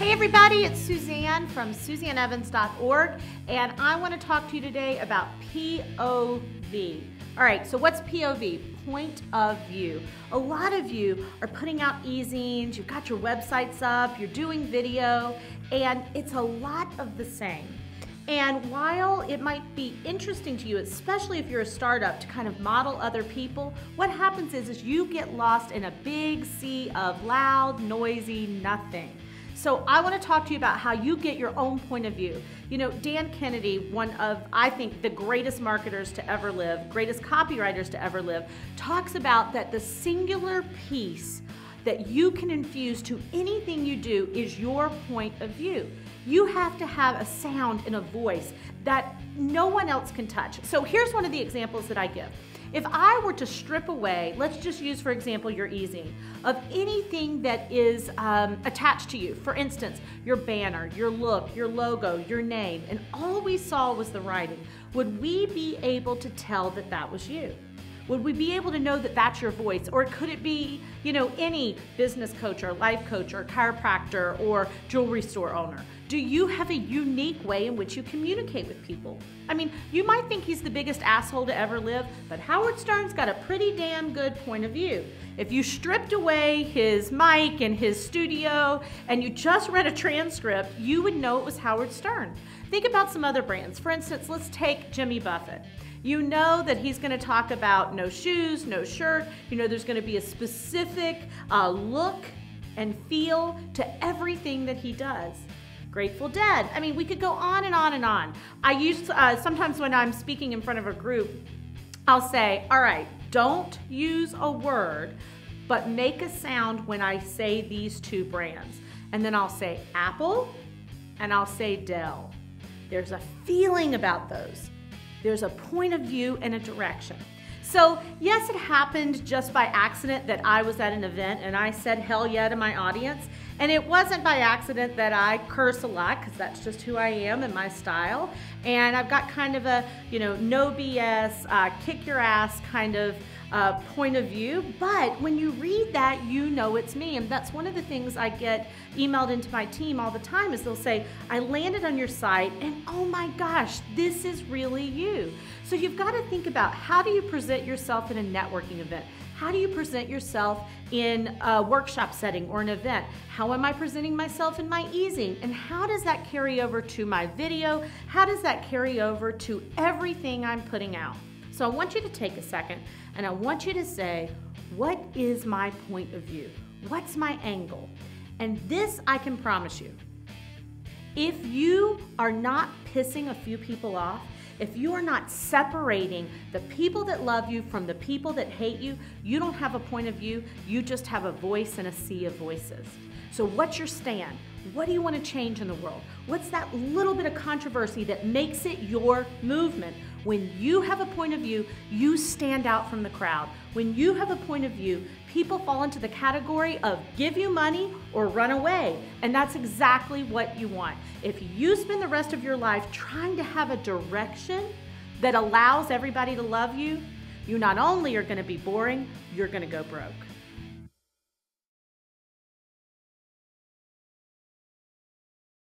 Hey everybody, it's Suzanne from SuzanneEvans.org, and I want to talk to you today about POV. All right, so what's POV? Point of view. A lot of you are putting out e-zines, you've got your websites up, you're doing video, and it's a lot of the same. And while it might be interesting to you, especially if you're a startup, to kind of model other people, what happens is you get lost in a big sea of loud, noisy nothing. So I want to talk to you about how you get your own point of view. You know, Dan Kennedy, one of, I think, the greatest marketers to ever live, greatest copywriters to ever live, talks about that the singular piece that you can infuse to anything you do is your point of view. You have to have a sound and a voice that no one else can touch. So here's one of the examples that I give. If I were to strip away, let's just use, for example, your e-zine, of anything that is attached to you, for instance, your banner, your look, your logo, your name, and all we saw was the writing, would we be able to tell that that was you? Would we be able to know that that's your voice? Or could it be, you know, any business coach or life coach or chiropractor or jewelry store owner? Do you have a unique way in which you communicate with people? I mean, you might think he's the biggest asshole to ever live, but Howard Stern's got a pretty damn good point of view. If you stripped away his mic and his studio and you just read a transcript, you would know it was Howard Stern. Think about some other brands. For instance, let's take Jimmy Buffett. You know that he's going to talk about no shoes, no shirt. You know there's going to be a specific look and feel to everything that he does. Grateful Dead. I mean, we could go on and on and on. I use, sometimes when I'm speaking in front of a group, I'll say, all right, don't use a word, but make a sound when I say these two brands. And then I'll say Apple and I'll say Dell. There's a feeling about those. There's a point of view and a direction. So yes, it happened just by accident that I was at an event and I said hell yeah to my audience. And it wasn't by accident that I curse a lot, because that's just who I am and my style. And I've got kind of a, you know, no BS, kick your ass kind of point of view. But when you read that, you know it's me. And that's one of the things I get emailed into my team all the time is they'll say, I landed on your site and oh my gosh, this is really you. So you've got to think about, how do you present yourself in a networking event? How do you present yourself in a workshop setting or an event? How am I presenting myself in my e-zine? And how does that carry over to my video? How does that carry over to everything I'm putting out? So I want you to take a second and I want you to say, what is my point of view? What's my angle? And this I can promise you, if you are not pissing a few people off, if you are not separating the people that love you from the people that hate you, you don't have a point of view, you just have a voice in a sea of voices. So what's your stand? What do you want to change in the world? What's that little bit of controversy that makes it your movement? When you have a point of view, you stand out from the crowd. When you have a point of view, people fall into the category of give you money or run away. And that's exactly what you want. If you spend the rest of your life trying to have a direction that allows everybody to love you, you not only are going to be boring, you're going to go broke.